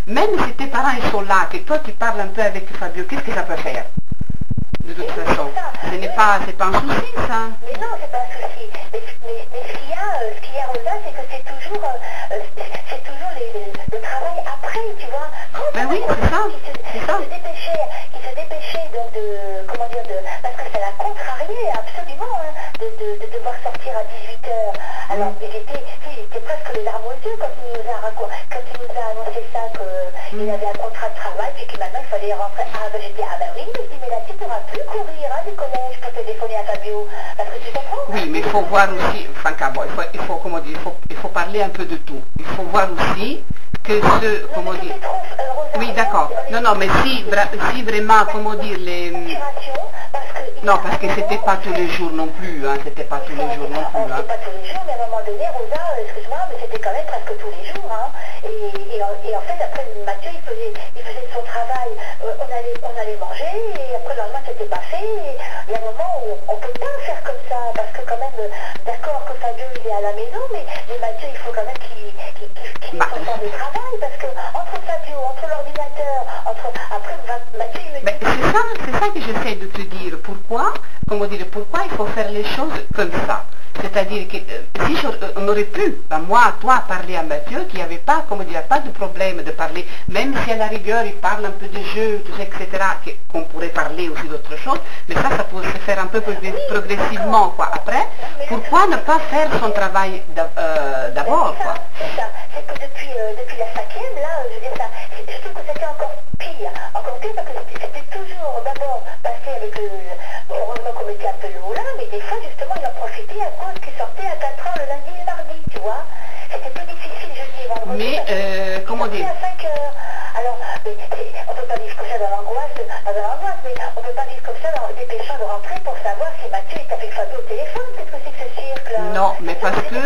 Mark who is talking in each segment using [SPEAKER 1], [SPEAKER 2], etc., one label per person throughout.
[SPEAKER 1] Mais non, c'est pas un souci. Mais ce qu'il y a, Rosa, c'est que c'est toujours le travail après, tu vois.
[SPEAKER 2] Ben oui, c'est ça.
[SPEAKER 1] Qui se dépêchait donc parce que ça l'a contrarié absolument, hein, de devoir sortir à 18 heures. Alors, j'étais presque les larmes aux yeux quand il nous a annoncé ça, qu'il avait un contrat de travail, puis que maintenant il fallait rentrer. Ah, ben j'ai dit, ah ben oui, mais là tu pourras plus courir du collège pour téléphoner à Fabio, parce que tu comprends.
[SPEAKER 2] Oui, mais il faut voir aussi, Franca, bon, il faut parler un peu de tout. Il faut voir aussi que oui, d'accord. Non, mais si vraiment, comment dire, non, parce que c'était pas tous les jours non plus, hein, c'était pas tous les jours non plus.
[SPEAKER 1] C'était pas tous les jours, mais à un moment donné, Rosa, excuse-moi, mais c'était quand même presque tous les jours, hein. Et en fait, après, Mathieu, il faisait son travail, on allait manger, et après le lendemain, c'était pas fait. Et il y a un moment où on peut pas faire comme ça, parce que quand même, d'accord que Fabio, il est à la maison, mais Mathieu, il faut quand même qu'il ait son temps de travail, parce que entre Fabio, entre l'ordinateur, après, Mathieu, il me dit...
[SPEAKER 2] Mais c'est ça que j'essaie de te dire. Pourquoi il faut faire les choses comme ça? C'est-à-dire que si on aurait pu, moi, toi, parler à Mathieu, qu'il n'y avait pas, pas de problème de parler, même si à la rigueur il parle un peu de jeu, tout ça, etc., qu'on pourrait parler aussi d'autre chose, mais ça pourrait se faire un peu progressivement, quoi. Après, pourquoi ne pas faire son travail d'abord, quoi?
[SPEAKER 1] C'est ça. C'est que depuis la 5e, là, je veux dire ça, je trouve que c'était encore pire, parce que c'était toujours d'abord passé avec heureusement qu'on mettait un peu le haut là, mais des fois, justement, il en profitait à cause qu'il sortait à 4 heures le lundi et le mardi, tu vois. C'était plus difficile jeudi et vendredi.
[SPEAKER 2] Mais, comment dire?
[SPEAKER 1] À 5 heures. Alors, on ne peut pas vivre comme ça dans l'angoisse, mais on ne peut pas vivre comme ça en dépêchant de rentrer pour savoir si Mathieu est avec Fabio au téléphone. Qu'est-ce que c'est que ce cirque-là?
[SPEAKER 2] Non, mais parce que,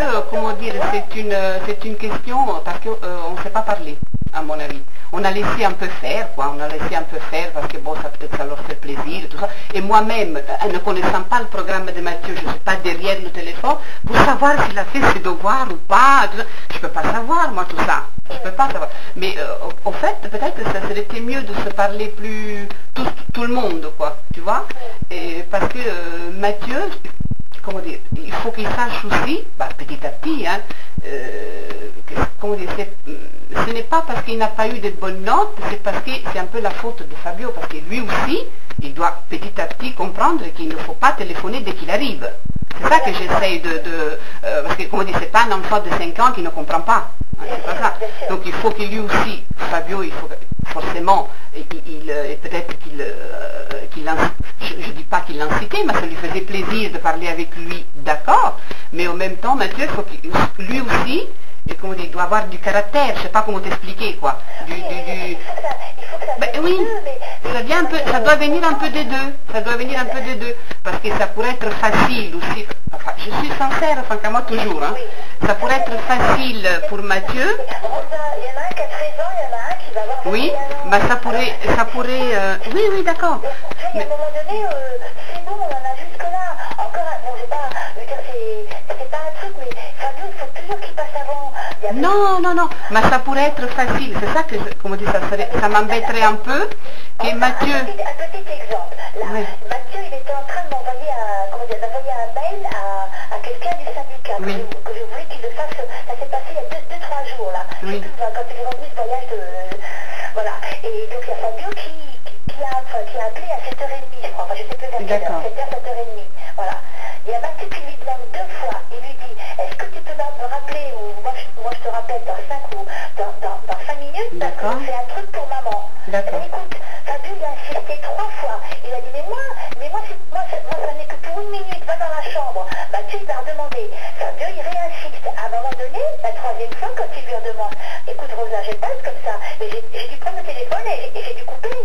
[SPEAKER 2] c'est une question, parce qu'on ne sait pas parler, à mon avis. On a laissé un peu faire, quoi, parce que bon, ça leur fait plaisir, tout ça. Et moi-même, ne connaissant pas le programme de Mathieu, je ne suis pas derrière le téléphone, pour savoir s'il a fait ses devoirs ou pas, tout ça. Je ne peux pas savoir, moi, tout ça. Je ne peux pas savoir. Mais au fait, peut-être que ça serait mieux de se parler plus tout le monde, quoi, tu vois. Et parce que Mathieu, comment dire, il faut qu'il sache aussi, petit à petit, hein, ce n'est pas parce qu'il n'a pas eu de bonnes notes, c'est parce que c'est un peu la faute de Fabio, parce que lui aussi, il doit petit à petit comprendre qu'il ne faut pas téléphoner dès qu'il arrive. C'est ça que j'essaye parce que, comme on dit, c'est pas un enfant de 5 ans qui ne comprend pas. Hein, c'est pas ça. Donc il faut que lui aussi, Fabio, il faut forcément, peut-être je ne dis pas qu'il l'incitait, mais ça lui faisait plaisir de parler avec lui, d'accord, mais en même temps, Mathieu, il faut qu'il, lui aussi, et comment dire, il doit avoir du caractère, je ne sais pas comment t'expliquer, quoi. Ben oui, ça doit venir un peu des deux, parce que ça pourrait être facile aussi, enfin, je suis sincère, francement, toujours, hein. Ça pourrait être facile pour Mathieu.
[SPEAKER 1] Il y en a un qui a 13 ans, il y en a un qui va avoir...
[SPEAKER 2] Oui, mais ça pourrait, oui, d'accord.
[SPEAKER 1] À un moment donné, c'est bon, on en a jusque-là. Encore, bon, c'est pas un truc, mais Fabio, il faut toujours qu'il passe avant.
[SPEAKER 2] Non, mais ça pourrait être facile. C'est ça que, comment dire, ça m'embêterait un peu. Et Mathieu...
[SPEAKER 1] Un petit exemple. Là, oui. Mathieu, il était en train de m'envoyer un mail à quelqu'un du syndicat,
[SPEAKER 2] oui.
[SPEAKER 1] que je voulais qu'il le fasse. Ça s'est passé il y a 2-3 jours, là.
[SPEAKER 2] Oui.
[SPEAKER 1] Quand il est revenu ce voyage de... Voilà. Et donc, il y a Fabio qui a appelé à 7h30, je crois. Enfin, je ne sais plus vers quelle heure. 7h, 7h30. Voilà. Il y a Mathieu qui lui demande 2 fois. Il lui dit, est-ce que tu peux me rappeler, ou moi je te rappelle dans 5 minutes, parce que c'est un truc pour maman.
[SPEAKER 2] D'accord.
[SPEAKER 1] Écoute, Fabio, il a insisté 3 fois. Il a dit, mais moi, ça n'est que pour 1 minute, va dans la chambre. Mathieu, il va redemander. Fabio, il réinsiste. À un moment donné, la 3e fois, quand il lui redemande, écoute Rosa, je passe comme ça. Mais j'ai dû prendre le téléphone et j'ai dû couper.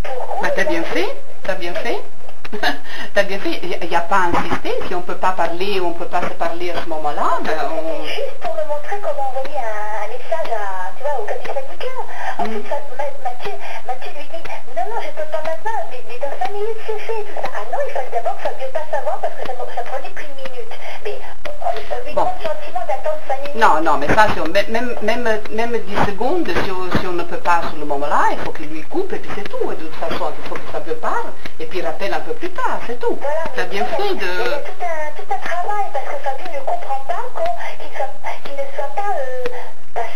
[SPEAKER 1] Pourquoi?
[SPEAKER 2] T'as bien fait. T'as bien fait, il n'y a pas à insister, si on ne peut pas parler, on ne peut pas se parler à ce moment-là.
[SPEAKER 1] C'est juste pour me montrer comment envoyer un message au cas du syndicat. En fait, Mathieu lui dit, non, je ne peux pas maintenant, mais dans 5 minutes c'est fait, tout ça. Ah non, il fallait d'abord que Fabio passe avant parce que ça prenait qu'une minute. Mais on lui donne le sentiment d'attendre 5 minutes.
[SPEAKER 2] Non, non, mais ça, même 10 secondes, si on ne peut pas sur le moment-là, il faut qu'il lui coupe et puis c'est tout. Et de toute façon, il faut que Fabio parle et puis il rappelle un peu plus tard, c'est tout.
[SPEAKER 1] Voilà,
[SPEAKER 2] Tu as bien fait de...
[SPEAKER 1] Il y a tout un travail parce que Fabio ne comprend pas qu'il ne soit pas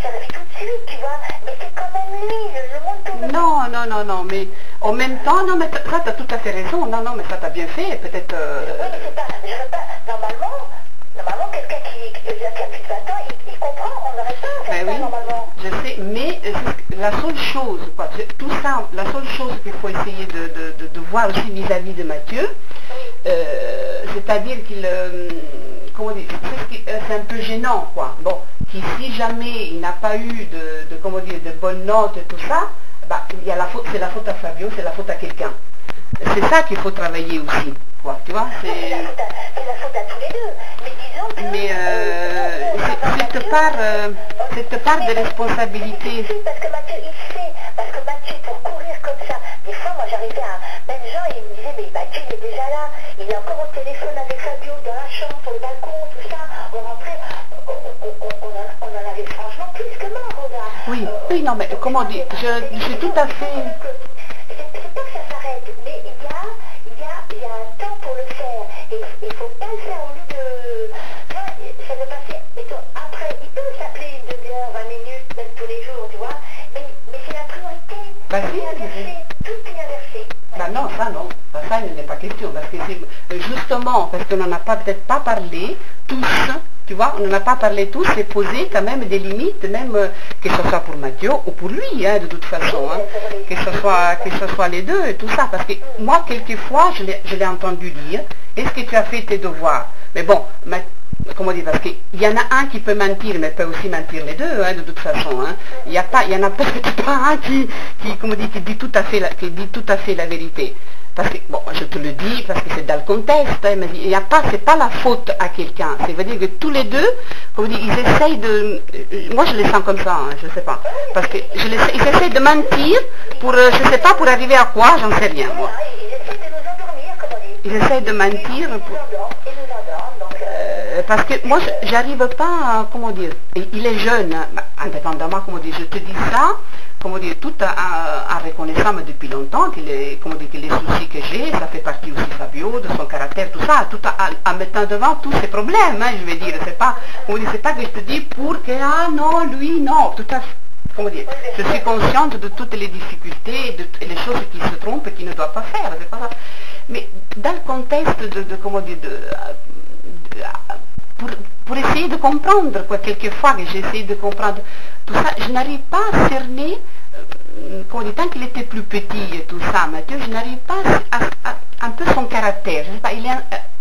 [SPEAKER 1] servi tout de suite, tu vois. Mais c'est quand même lui, le monde tourne.
[SPEAKER 2] Non, mais en même temps, non, mais ça, tu as tout à fait raison. Non, mais ça, tu as bien fait, peut-être...
[SPEAKER 1] Oui, mais c'est pas... Je veux pas... Normalement, quelqu'un qui a plus de 20 ans, il comprend, on n'aurait pas à faire ça, normalement.
[SPEAKER 2] Je sais, mais la seule chose, quoi, tout ça, la seule chose qu'il faut essayer de voir aussi vis-à-vis de Mathieu, c'est-à-dire qu'il... comment dire, c'est un peu gênant, quoi. Bon, si jamais il n'a pas eu de bonnes notes et tout ça, bah, il y a c'est la faute à Fabio, c'est la faute à quelqu'un. C'est ça qu'il faut travailler aussi, quoi, tu vois.
[SPEAKER 1] C'est la faute à tous les deux. Mais disons que...
[SPEAKER 2] Mais cette part de responsabilité...
[SPEAKER 1] Parce que Mathieu, pour courir comme ça, des fois, moi j'arrivais à... Même Jean, il me disait, mais Mathieu, il est déjà là, il est encore au téléphone avec Fabio, dans la chambre, sur le balcon, tout ça. On rentrait, on en avait franchement plus que marre, regarde.
[SPEAKER 2] Oui, non, mais comment dire, je suis tout à fait...
[SPEAKER 1] C'est pas que ça s'arrête, mais il y a un temps pour le faire. Et il ne faut pas le faire au lieu de... Ça peut passer, mettons, après, il peut s'appeler une demi-heure, 20 minutes, même tous les jours, tu vois, mais c'est la priorité.
[SPEAKER 2] Bah,
[SPEAKER 1] Tout est inversé. Tout est inversé.
[SPEAKER 2] Bah non, ça il n'est pas question, parce que c'est justement, parce qu'on n'en a peut-être pas parlé tous, tu vois, on n'en a pas parlé tous, c'est poser quand même des limites, même que ce soit pour Mathieu ou pour lui, hein, de toute façon, hein, que ce soit les deux et tout ça, parce que moi, quelquefois, je l'ai entendu dire, est-ce que tu as fait tes devoirs? Mais bon, comment dire, parce qu'il y en a un qui peut mentir, mais peut aussi mentir les deux, hein, de toute façon. Hein. Il y en a peut-être pas un qui dit tout à fait la vérité. Parce que, bon, je te le dis, parce que c'est dans le contexte, hein, mais il n'y a pas, c'est pas la faute à quelqu'un. C'est-à-dire que tous les deux, comme dit, ils essayent de... Moi, je les sens comme ça, hein, je sais pas. Parce que ils essayent de mentir pour, je sais pas, pour arriver à quoi, j'en sais rien, moi. Ils essayent de mentir pour... parce que moi, j'arrive pas à, comment dire, il est jeune, hein, indépendamment, comment dire, je te dis ça, comment dire, tout en reconnaissant depuis longtemps que les soucis que j'ai, ça fait partie aussi Fabio, de son caractère, tout ça, tout en mettant devant tous ces problèmes, hein, je veux dire, c'est pas, comment dire, c'est pas que je te dis pour que, ah non, lui, non, tout à fait. Comment dire, je suis consciente de toutes les difficultés et les choses qui se trompent et qu'il ne doit pas faire, c'est pas ça. Mais dans le contexte comment dire, pour essayer de comprendre, quoi, quelquefois que j'ai essayé de comprendre tout ça, je n'arrive pas à cerner, comment dire, tant qu'il était plus petit et tout ça, Mathieu, je n'arrive pas à un peu son caractère, je sais pas,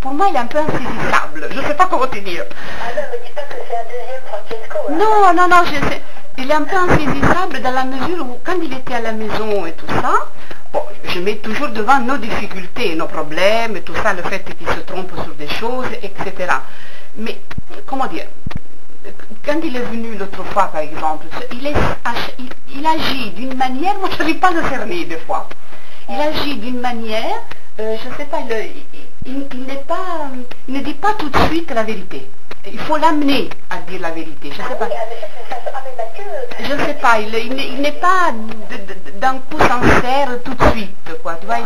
[SPEAKER 2] pour moi il est un peu insaisissable, je ne sais pas comment te dire.
[SPEAKER 1] Ah non, mais dis pas que c'est un deuxième Francesco. Hein.
[SPEAKER 2] Non, je sais, il est un peu insaisissable dans la mesure où quand il était à la maison et tout ça, bon, je mets toujours devant nos difficultés, nos problèmes, et tout ça, le fait qu'il se trompe sur des choses, etc. Mais, comment dire, quand il est venu l'autre fois, par exemple, il agit d'une manière, moi je n'arrive pas à le cerner des fois. Il agit d'une manière, je ne sais pas, il ne dit pas tout de suite la vérité. Il faut l'amener à dire la vérité. Je ne sais pas. Je ne sais pas, il n'est pas d'un coup sincère tout de suite, quoi. Tu vois,